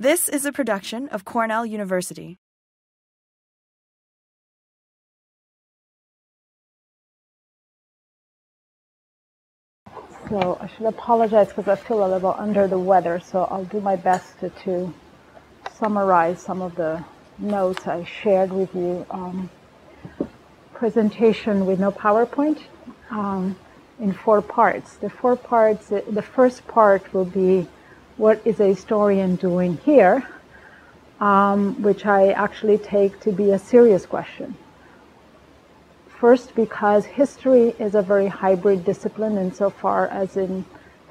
This is a production of Cornell University. So I should apologize because I feel a little under the weather, so I'll do my best to summarize some of the notes I shared with you. Presentation with no PowerPoint in 4 parts. The first part will be what is a historian doing here, which I actually take to be a serious question. First, because history is a very hybrid discipline insofar as it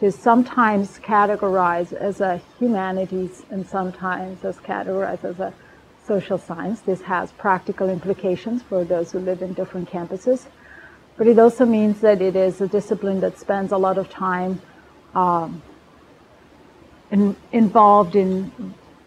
is sometimes categorized as a humanities and sometimes as categorized as a social science. This has practical implications for those who live in different campuses. But it also means that it is a discipline that spends a lot of time involved in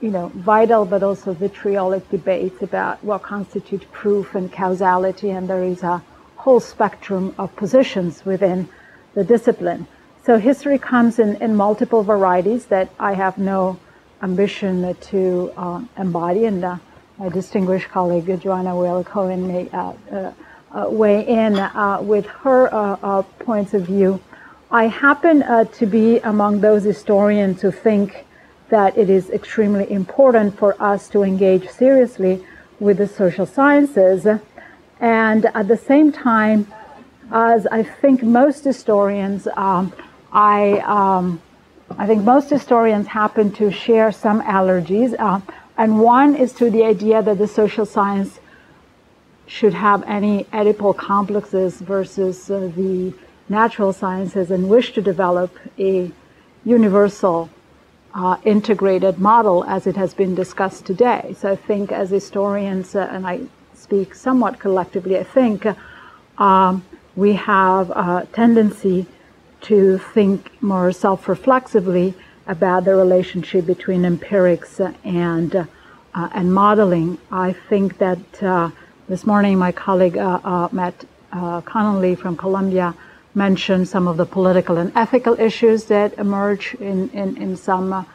vital but also vitriolic debates about what constitutes proof and causality, and there is a whole spectrum of positions within the discipline. So history comes in multiple varieties that I have no ambition to embody, and my distinguished colleague Joanna Whale-Cohen may weigh in with her points of view. I happen to be among those historians who think that it is extremely important for us to engage seriously with the social sciences. And at the same time, as I think most historians, I think most historians happen to share some allergies. And one is to the idea that the social science should have any Oedipal complexes versus the natural sciences, and wish to develop a universal integrated model as it has been discussed today. So I think as historians, and I speak somewhat collectively, I think we have a tendency to think more self-reflexively about the relationship between empirics and modeling. I think that this morning my colleague Matt Connolly from Columbia mentioned some of the political and ethical issues that emerge in some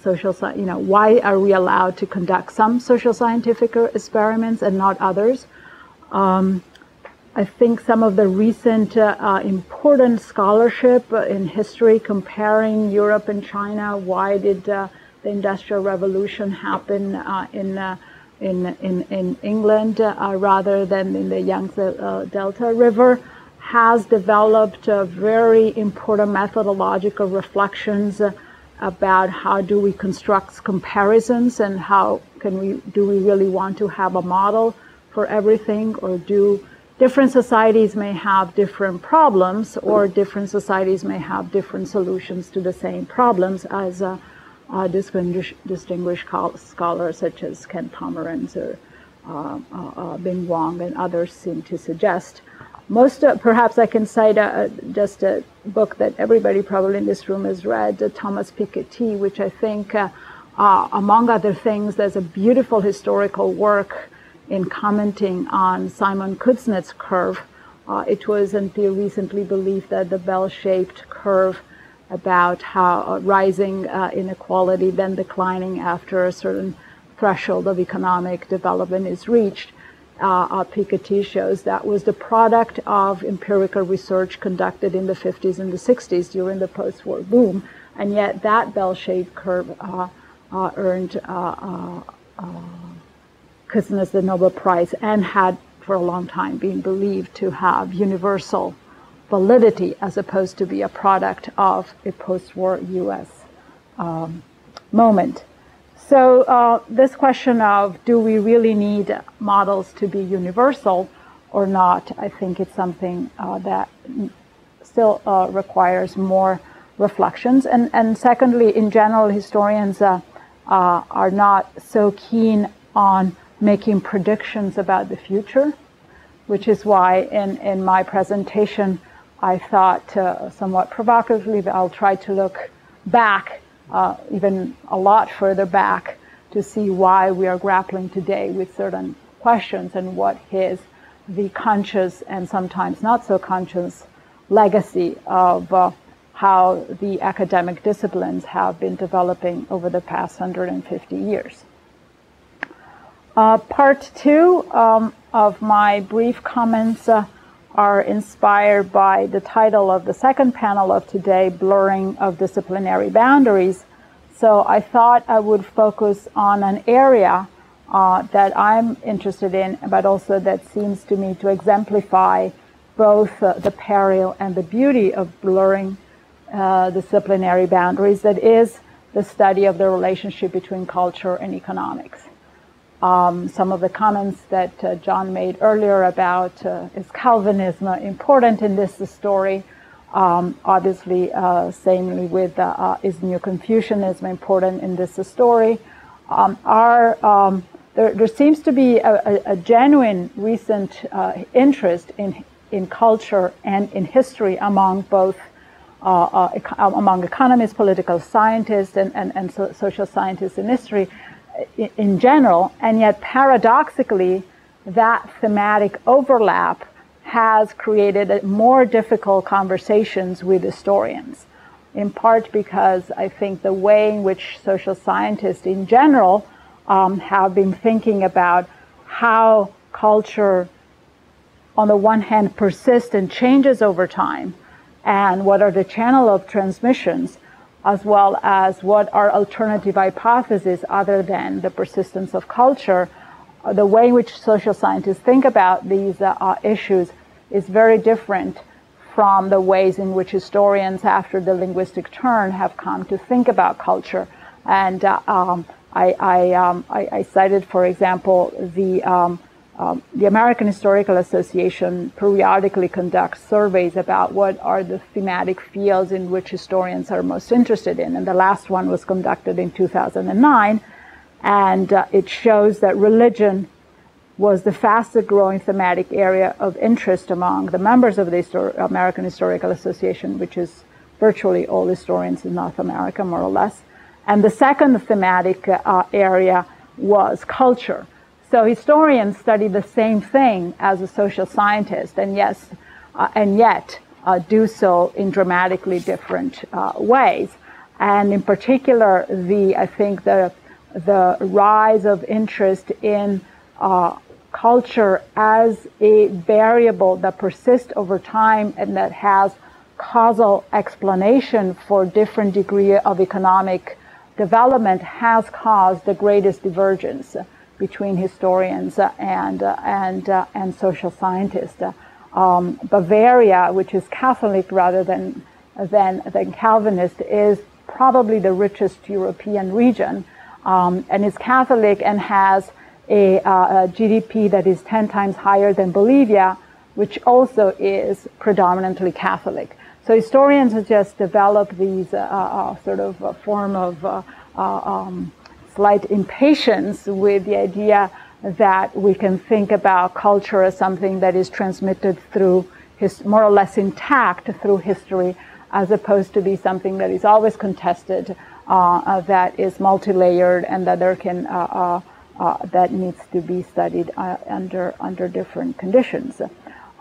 social science. Why are we allowed to conduct some social scientific experiments and not others? I think some of the recent important scholarship in history comparing Europe and China. Why did the Industrial Revolution happen in England rather than in the Yangtze Delta River? Has developed very important methodological reflections about how do we construct comparisons, and how do we really want to have a model for everything, or do different societies may have different problems, or different societies may have different solutions to the same problems, as distinguished scholars such as Ken Pomeranz or Bing Wang and others seem to suggest. Perhaps I can cite just a book that everybody probably in this room has read, Thomas Piketty, which I think, among other things, there's a beautiful historical work in commenting on Simon Kuznets' curve. It was until recently believed that the bell-shaped curve about how rising inequality, then declining after a certain threshold of economic development is reached. Piketty shows that was the product of empirical research conducted in the 50s and the 60s during the post-war boom, and yet that bell-shaped curve earned Kuznets the Nobel Prize, and had for a long time been believed to have universal validity as opposed to be a product of a post-war U.S. moment. So this question of do we really need models to be universal or not, I think it's something that still requires more reflections. And secondly, in general, historians are not so keen on making predictions about the future, which is why in my presentation I thought somewhat provocatively that I'll try to look back even a lot further back to see why we are grappling today with certain questions, and what is the conscious and sometimes not so conscious legacy of how the academic disciplines have been developing over the past 150 years. Part two of my brief comments are inspired by the title of the second panel of today, Blurring of Disciplinary Boundaries. So I thought I would focus on an area that I'm interested in, but also that seems to me to both the peril and the beauty of blurring disciplinary boundaries, that is the study of the relationship between culture and economics. Some of the comments that John made earlier about is Calvinism important in this story? Obviously, same with is Neo-Confucianism important in this story? There seems to be a genuine recent interest in culture and in history among both among economists, political scientists, and social scientists in history in general, and yet paradoxically, that thematic overlap has created more difficult conversations with historians, in part because I think the way in which social scientists in general have been thinking about how culture, on the one hand, persists and changes over time, and what are the channel of transmissions, as well as what are alternative hypotheses other than the persistence of culture. The way in which social scientists think about these issues is very different from the ways in which historians after the linguistic turn have come to think about culture. And I cited, for example, the American Historical Association periodically conducts surveys about what are the thematic fields in which historians are most interested in. And the last one was conducted in 2009. And it shows that religion was the fastest growing thematic area of interest among the members of the American Historical Association, which is virtually all historians in North America, more or less. And the second thematic area was culture. So historians study the same thing as a social scientist, and yet do so in dramatically different ways. And in particular, I think the rise of interest in culture as a variable that persists over time and that has causal explanation for different degree of economic development has caused the greatest divergence between historians and social scientists. Bavaria, which is Catholic rather than Calvinist, is probably the richest European region, and is Catholic and has a GDP that is 10 times higher than Bolivia, which also is predominantly Catholic. So historians have just developed these sort of a form of slight impatience with the idea that we can think about culture as something that is transmitted through more or less intact through history, as opposed to be something that is always contested, that is multi-layered, and that there can that needs to be studied under different conditions.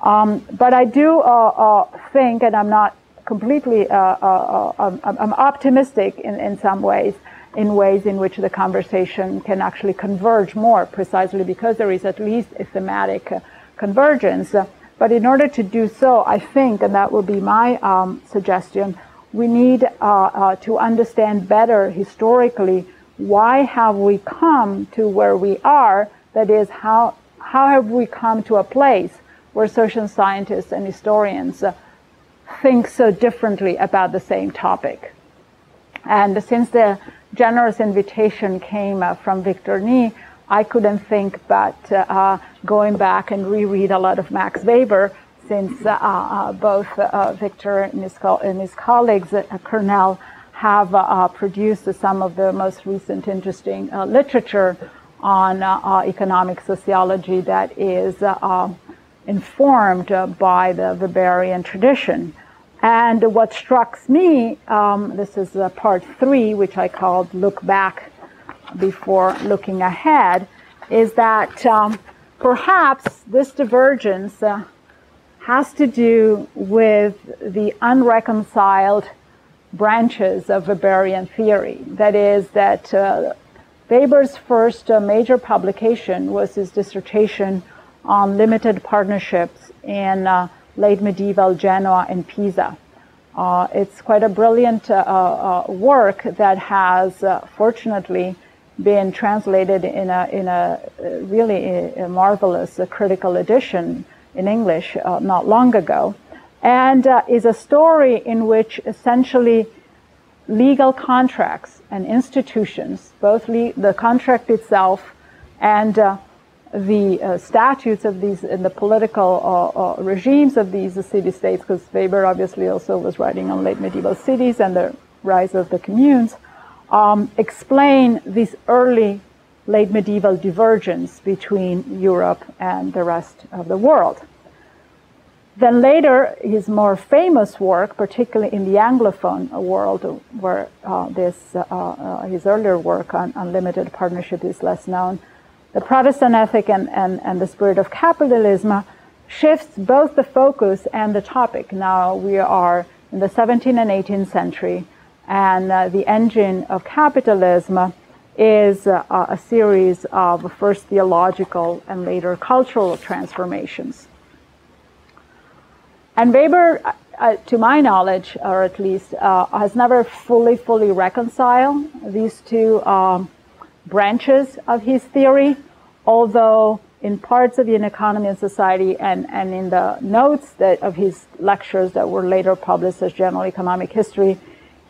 But I do think, and I'm not completely, I'm optimistic in some ways, in ways in which the conversation can actually converge more, precisely because there is at least a thematic convergence. But in order to do so, I think, and that would be my suggestion, we need to understand better historically why have we come to where we are, that is, how have we come to a place where social scientists and historians think so differently about the same topic. And since the generous invitation came from Victor Nie, I couldn't think but going back and reread a lot of Max Weber, since both Victor and his colleagues at Cornell have produced some of the most recent interesting literature on economic sociology that is informed by the Weberian tradition. And what struck me, this is part 3, which I called Look Back Before Looking Ahead, is that perhaps this divergence has to do with the unreconciled branches of Weberian theory. That is, that Weber's first major publication was his dissertation on limited partnerships in late medieval Genoa and Pisa. It's quite a brilliant work that has, fortunately, been translated in a really marvelous critical edition in English not long ago, and is a story in which essentially legal contracts and institutions, both the contract itself and the statutes of these and the political regimes of these city-states, because Weber obviously also was writing on late medieval cities and the rise of the communes, explain this early late medieval divergence between Europe and the rest of the world. Then later, his more famous work, particularly in the Anglophone world, where his earlier work on limited partnership is less known, the Protestant Ethic and the Spirit of Capitalism, shifts both the focus and the topic. Now we are in the 17th and 18th century, and the engine of capitalism is a series of first theological and later cultural transformations. And Weber, to my knowledge, or at least, has never fully reconciled these two branches of his theory, although in parts of In Economy and Society and in the notes of his lectures that were later published as General Economic History,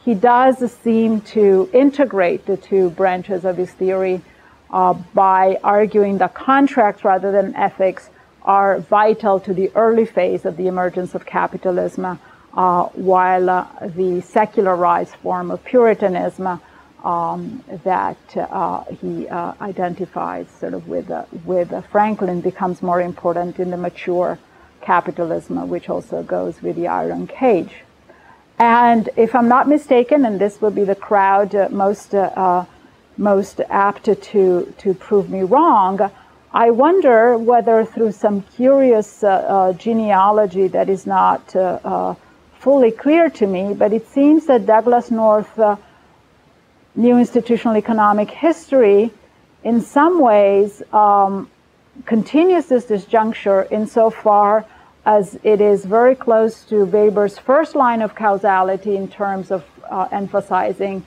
he does seem to integrate the two branches of his theory by arguing that contracts rather than ethics are vital to the early phase of the emergence of capitalism, while the secularized form of Puritanism that he identifies sort of with Franklin becomes more important in the mature capitalism, which also goes with the iron cage. And if I'm not mistaken, and this will be the crowd most apt to prove me wrong, I wonder whether through some curious genealogy that is not fully clear to me, but it seems that Douglas North New Institutional Economic History in some ways continues this disjuncture insofar as it is very close to Weber's first line of causality in terms of emphasizing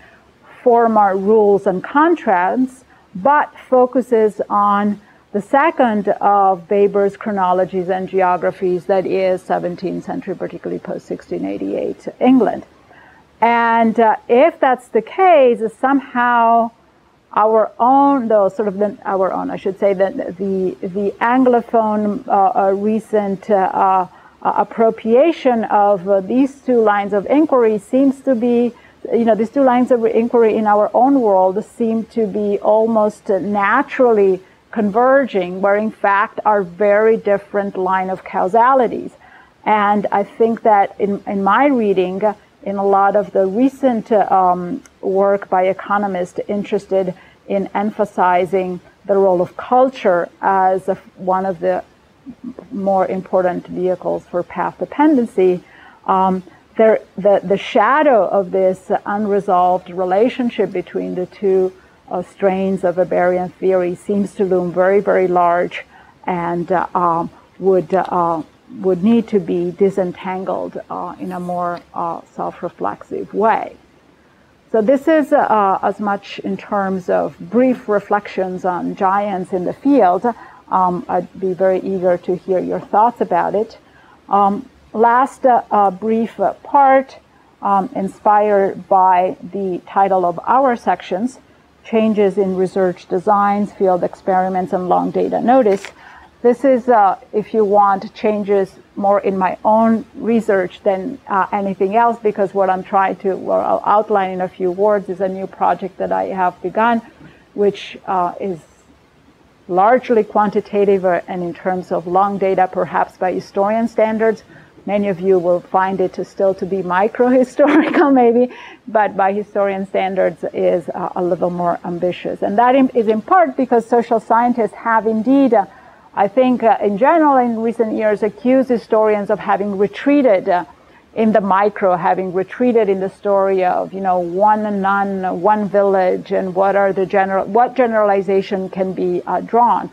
former rules and contracts, but focuses on the second of Weber's chronologies and geographies, that is 17th century, particularly post-1688 England. And if that's the case, somehow our own, I should say that the Anglophone recent appropriation of these two lines of inquiry seems to be, these two lines of inquiry in our own world seem to be almost naturally converging, where in fact are very different line of causalities. And I think that in my reading, in a lot of the recent work by economists interested in emphasizing the role of culture as one of the more important vehicles for path dependency, the shadow of this unresolved relationship between the two strains of Weberian theory seems to loom very, very large, and would need to be disentangled in a more self-reflexive way. So this is as much in terms of brief reflections on giants in the field. I'd be very eager to hear your thoughts about it. Last brief part, inspired by the title of our sections, Changes in Research Designs, Field Experiments, and Long Data Notice. This is, if you want, changes more in my own research than anything else, because what I'm trying to, I'll outline in a few words, is a new project that I have begun, which is largely quantitative and in terms of long data, perhaps by historian standards. Many of you will find it still to be micro-historical maybe, but by historian standards is a little more ambitious. And that is in part because social scientists have indeed, I think in general in recent years, accused historians of having retreated in the micro, having retreated in the story of, one nun, one village, and what generalization can be drawn.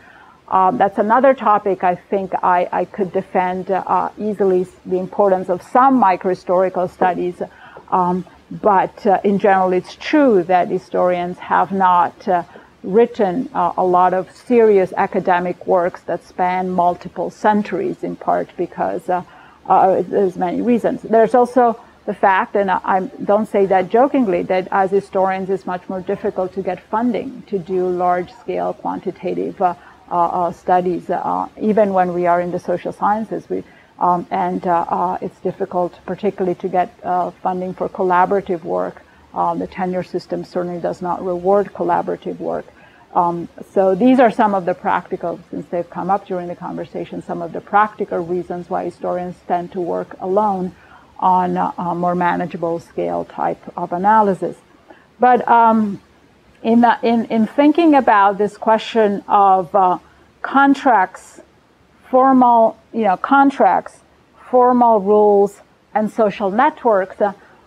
That's another topic I think I could defend easily, the importance of some microhistorical studies. But in general, it's true that historians have not written a lot of serious academic works that span multiple centuries, in part because there's many reasons. There's also the fact, and I don't say that jokingly, that as historians it's much more difficult to get funding to do large-scale quantitative studies, even when we are in the social sciences. It's difficult, particularly to get funding for collaborative work. The tenure system certainly does not reward collaborative work. So these are some of the practical, since they've come up during the conversation, some of the practical reasons why historians tend to work alone on a more manageable scale type of analysis. But in thinking about this question of contracts, formal rules, and social networks,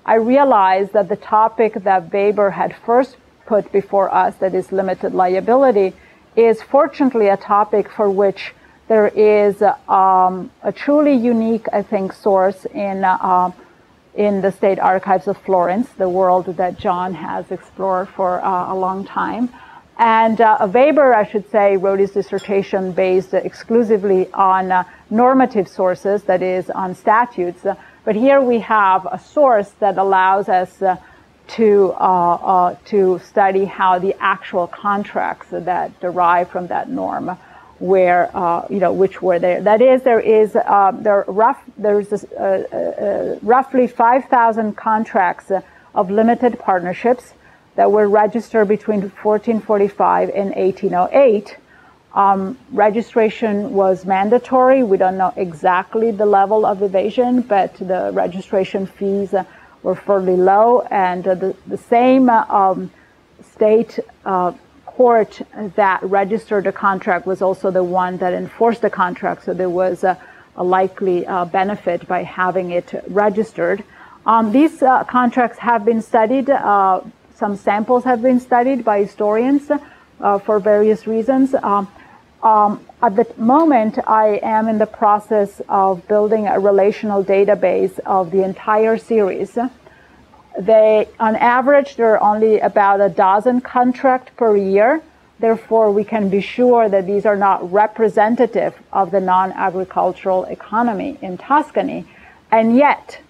I realized that the topic that Weber had first put before us, that is limited liability, is fortunately a topic for which there is a truly unique, I think, source in the State Archives of Florence, the world that John has explored for a long time. And Weber, I should say, wrote his dissertation based exclusively on normative sources, that is, on statutes. But here we have a source that allows us to study how the actual contracts that derive from that norm, which were there. That is, there's roughly 5,000 contracts of limited partnerships that were registered between 1445 and 1808. Registration was mandatory. We don't know exactly the level of evasion, but the registration fees were fairly low, and the same state court that registered the contract was also the one that enforced the contract, so there was a likely benefit by having it registered. These contracts have been studied. Some samples have been studied by historians for various reasons. At the moment, I am in the process of building a relational database of the entire series. On average, there are only about a dozen contracts per year. Therefore, we can be sure that these are not representative of the non-agricultural economy in Tuscany. And yet,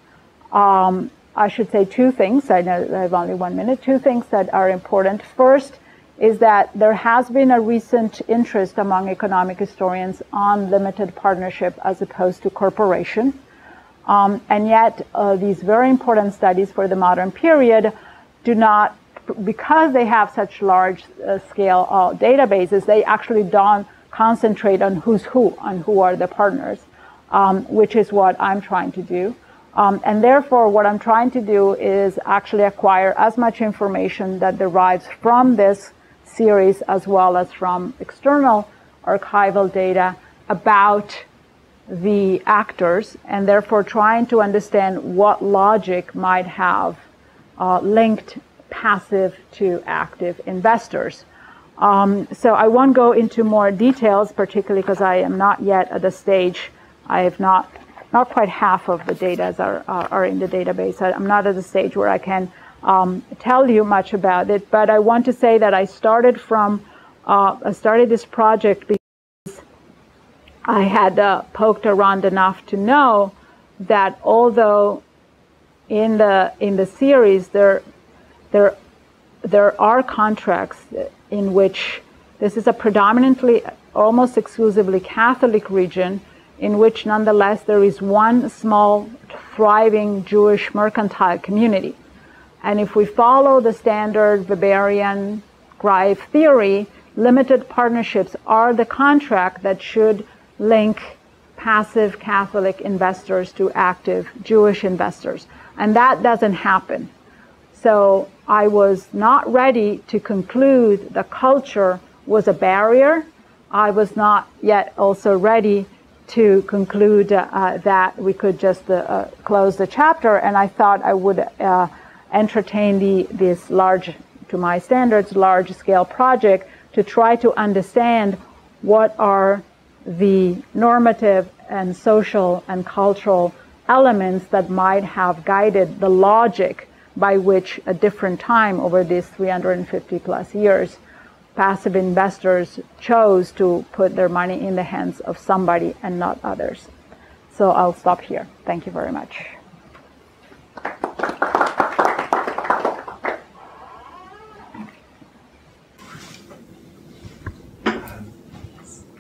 I should say two things. I know I have only 1 minute. Two things that are important. First is that there has been a recent interest among economic historians on limited partnership as opposed to corporation. And yet, these very important studies for the modern period do not, because they have such large scale databases, they actually don't concentrate on who's who, on who are the partners, which is what I'm trying to do. And therefore, what I'm trying to do is actually acquire as much information that derives from this series as well as from external archival data about the actors, and therefore trying to understand what logic might have linked passive to active investors. So I won't go into more details, particularly because I am not yet at the stage. I have not quite half of the data are in the database. I'm not at the stage where I can tell you much about it, but I want to say that I started this project because I had poked around enough to know that although in the series there are contracts in which this is a predominantly, almost exclusively Catholic region, in which nonetheless there is one small, thriving Jewish mercantile community. And if we follow the standard Weberian Greif theory, limited partnerships are the contract that should link passive Catholic investors to active Jewish investors. And that doesn't happen. So I was not ready to conclude the culture was a barrier. I was not yet also ready to conclude that we could just close the chapter, and I thought I would entertain this large, to my standards, large-scale project to try to understand what are the normative and social and cultural elements that might have guided the logic by which at different time over these 350 plus years passive investors chose to put their money in the hands of somebody and not others. So I'll stop here. Thank you very much.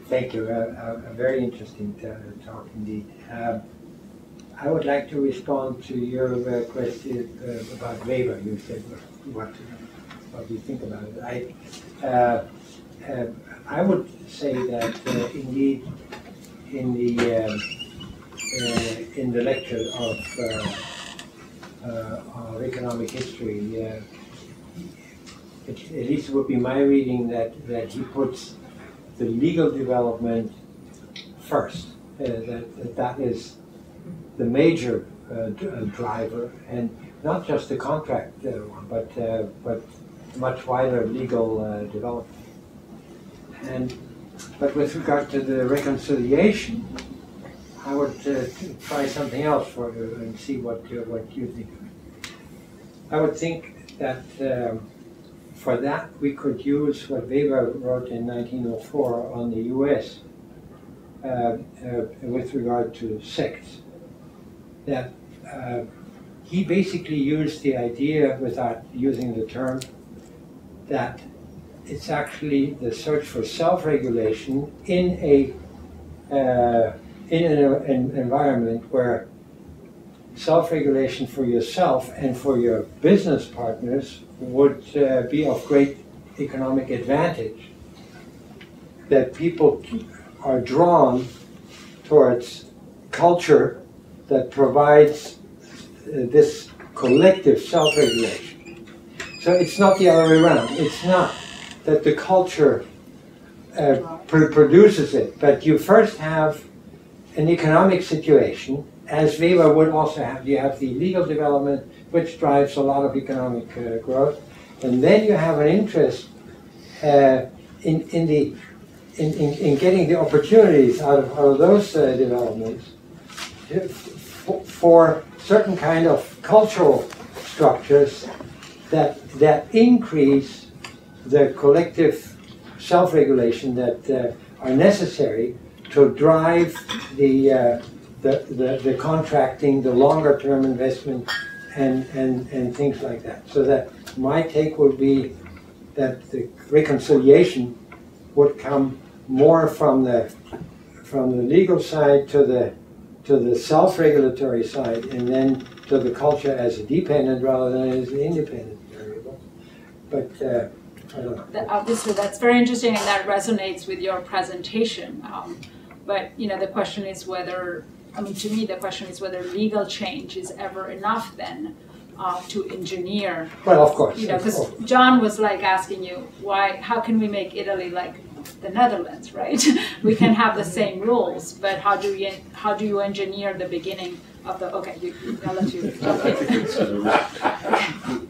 Thank you. A very interesting talk indeed. I would like to respond to your question about Weber. You said what do you think about it? I would say that indeed in the lecture of economic history, at least it would be my reading that he puts the legal development first. That is the major driver, and not just the contract one, but much wider legal development. But with regard to the reconciliation, I would try something else for you and see what you think of it. I would think that for that we could use what Weber wrote in 1904 on the U.S. With regard to sects. That he basically used the idea, without using the term, that it's actually the search for self-regulation in an environment where self-regulation for yourself and for your business partners would be of great economic advantage. That people are drawn towards culture that provides this collective self-regulation. So it's not the other way around. It's not that the culture produces it, but you first have an economic situation, as Weber would also have. You have the legal development, which drives a lot of economic growth, and then you have an interest in getting the opportunities out of those developments for certain kind of cultural structures that increase the collective self-regulation that are necessary to drive the contracting, the longer-term investment, and things like that. So that my take would be that the reconciliation would come more from the legal side to the self-regulatory side, and then to the culture as a dependent rather than as an independent variable. But I don't know. Obviously, that's very interesting, and that resonates with your presentation. But the question is whether, to me, the question is whether legal change is ever enough then to engineer. Well, of course. Because John was like asking you, how can we make Italy like the Netherlands, right? We can have the same rules, but how do you engineer the beginning of the? Okay, I'll let you.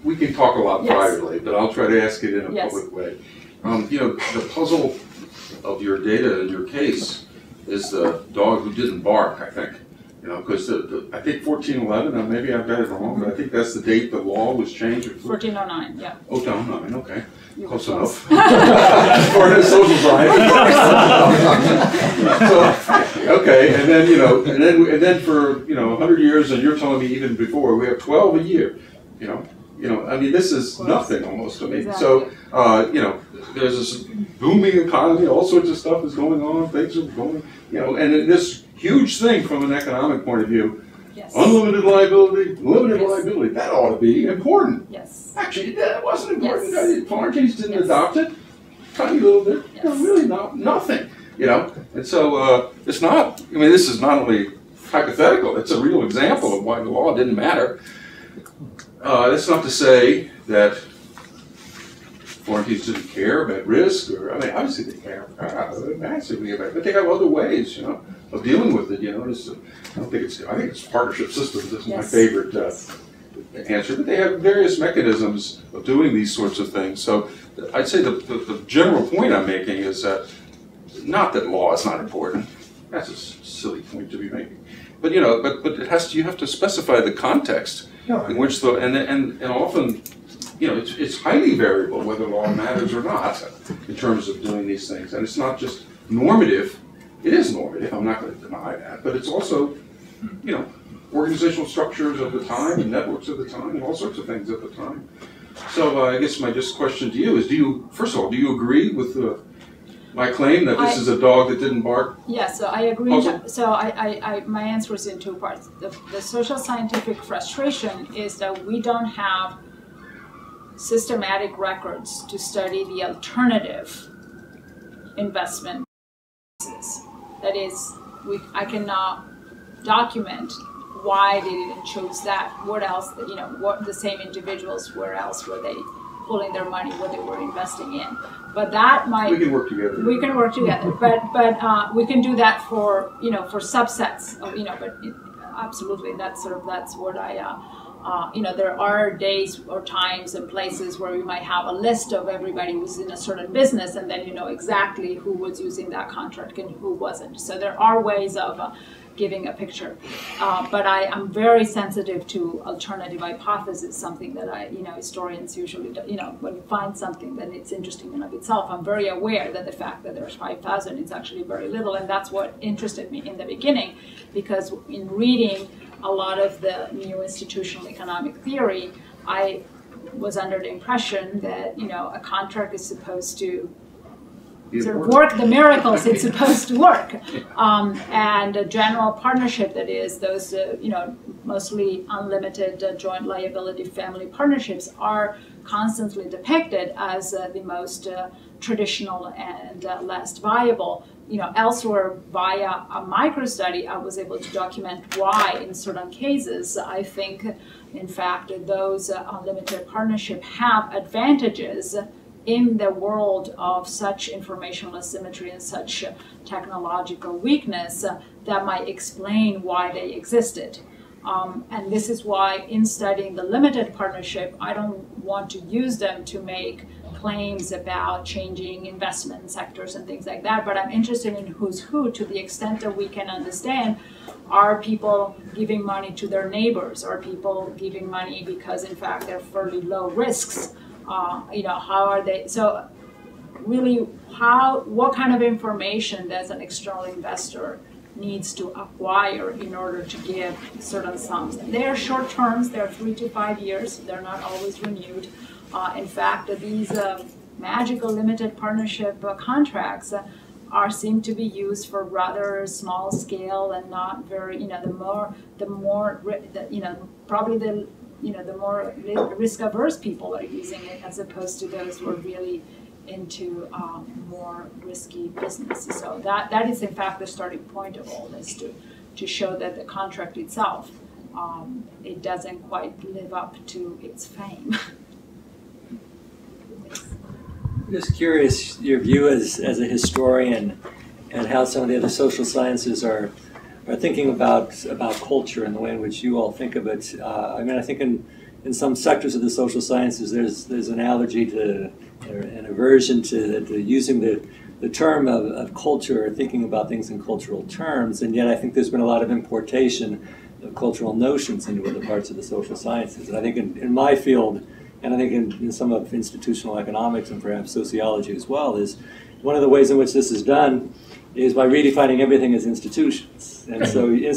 We can talk a lot privately, but I'll try to ask it in a public way. The puzzle of your data in your case is the dog who didn't bark, I think. Because I think 1411, maybe I've got it wrong, but I think that's the date the law was changed. 1409, yeah. Oh, 09, okay. Close enough. For the social science. Okay, and then for 100 years, and you're telling me even before, we have 12 a year. This is nothing almost. Exactly. So there's this booming economy, all sorts of stuff is going on, things are going, and this huge thing from an economic point of view. Yes. Unlimited liability, limited liability, that ought to be important. Yes. Actually, that wasn't important. Yes. Florentines didn't adopt it. Tiny little bit. Yes. Really nothing. And so it's not, this is not only hypothetical, it's a real example of why the law didn't matter. That's not to say that Florentines didn't care about risk, or obviously they care massively about it, but they have other ways, of dealing with it. You know, I think it's partnership systems. This is my favorite answer. But they have various mechanisms of doing these sorts of things. So I'd say the general point I'm making is that not that law is not important. That's a silly point to be making. But you know, but it has to, you have to specify the context in which the and often, you know, it's highly variable whether law matters or not in terms of doing these things. And it's not just normative. It is normative. I'm not going to deny that. But it's also, you know, organizational structures of the time and networks of the time and all sorts of things at the time. So I guess my just question to you is: first of all, do you agree with my claim that this is a dog that didn't bark? Yeah, so I agree. So my answer is in two parts. The social scientific frustration is that we don't have systematic records to study the alternative investment. That is, I cannot document why they didn't choose that. What else? You know, what the same individuals? Where else were they pulling their money? What they were investing in? But that might, we can work together. We can work together, but we can do that for, you know, for subsets of, you know. But absolutely, that's what I you know, there are days or times and places where we might have a list of everybody who's in a certain business, and then you know exactly who was using that contract and who wasn't. So there are ways of giving a picture, but I am very sensitive to alternative hypothesis, something that you know, historians usually do. You know, when you find something that it's interesting in of itself, I'm very aware that the fact that there's 5,000 is actually very little, and that's what interested me in the beginning, because in reading a lot of the new institutional economic theory, I was under the impression that, you know, a contract is supposed to sort of work the miracles it's supposed to work, and a general partnership, that is those you know, mostly unlimited joint liability family partnerships, are constantly depicted as the most traditional and less viable. You know, elsewhere via a micro study, I was able to document why in certain cases I think, in fact, those unlimited partnership have advantages in the world of such informational asymmetry and such technological weakness that might explain why they existed. And this is why in studying the limited partnership, I don't want to use them to make claims about changing investment sectors and things like that, but I'm interested in who's who to the extent that we can understand. Are people giving money to their neighbors? Are people giving money because in fact they're fairly low risks? You know, how are they? So really, what kind of information does an external investor needs to acquire in order to give certain sums? And they are short terms, they're 3 to 5 years, they're not always renewed. In fact, these magical limited partnership contracts seem to be used for rather small scale and not very, you know, the more you know, probably the, you know, the more risk averse people are using it, as opposed to those who are really into more risky businesses. So that is in fact the starting point of all this, to show that the contract itself, it doesn't quite live up to its fame. Just curious, your view as a historian and how some of the other social sciences are thinking about culture and the way in which you all think of it. I mean, I think in some sectors of the social sciences, there's an allergy to, or an aversion to using the term of culture, or thinking about things in cultural terms, and yet I think there's been a lot of importation of cultural notions into other parts of the social sciences. And I think in my field, and I think in some of institutional economics and perhaps sociology as well, is one of the ways in which this is done is by redefining everything as institutions. And so you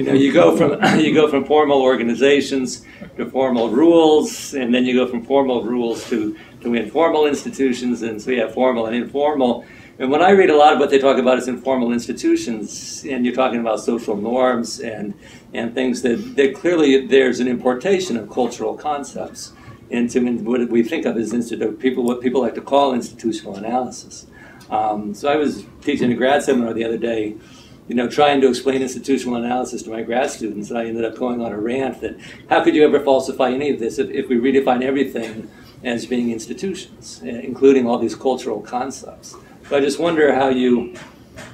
know, you go from formal organizations to formal rules, and then you go from formal rules to informal institutions, and so you have formal and informal. And when I read a lot of what they talk about as informal institutions, and you're talking about social norms and things that clearly there's an importation of cultural concepts into what we think of as what people like to call institutional analysis. So I was teaching a grad seminar the other day, you know, trying to explain institutional analysis to my grad students, and I ended up going on a rant that how could you ever falsify any of this if we redefine everything as being institutions, including all these cultural concepts. So I just wonder how you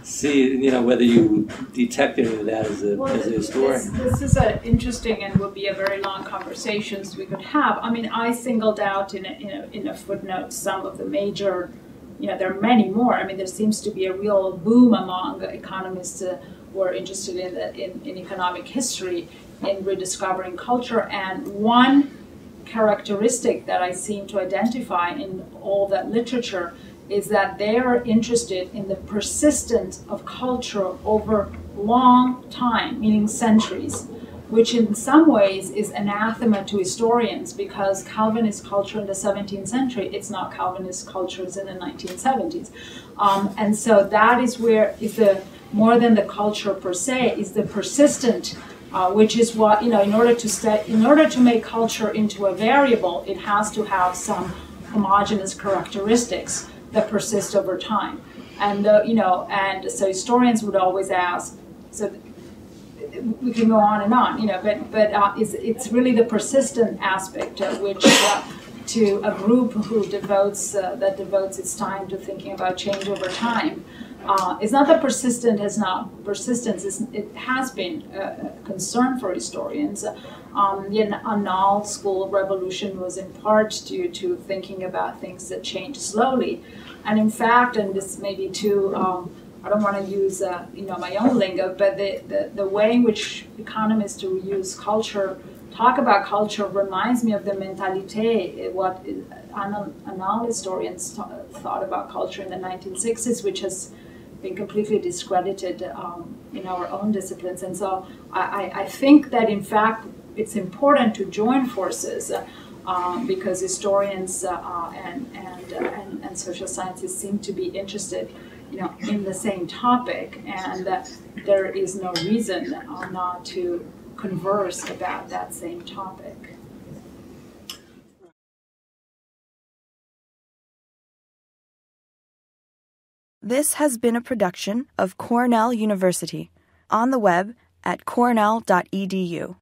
see, whether you detect any of that as a historian. This is interesting and would be a very long conversations we could have. I mean, I singled out in a footnote some of the major, there are many more. I mean, there seems to be a real boom among economists who are interested in economic history, in rediscovering culture. And one characteristic that I seem to identify in all that literature is that they are interested in the persistence of culture over long time, meaning centuries, which in some ways is anathema to historians, because Calvinist culture in the 17th century, it's not Calvinist cultures in the 1970s. And so that is where, more than the culture per se, is the persistent, which is what, in order to make culture into a variable, it has to have some homogeneous characteristics that persist over time. And, and so historians would always ask, so we can go on, but it's really the persistent aspect which to a group who devotes its time to thinking about change over time. It's not that persistence, it has been a concern for historians. The Annales School of Revolution was in part due to thinking about things that change slowly. And in fact, and this may be too, I don't want to use my own lingo, but the way in which economists who use culture talk about culture reminds me of the mentalité, what Annales historians thought about culture in the 1960s, which has been completely discredited in our own disciplines. And so I think that in fact it's important to join forces because historians and social sciences seem to be interested in the same topic, and there is no reason not to converse about that same topic. This has been a production of Cornell University, on the web at cornell.edu.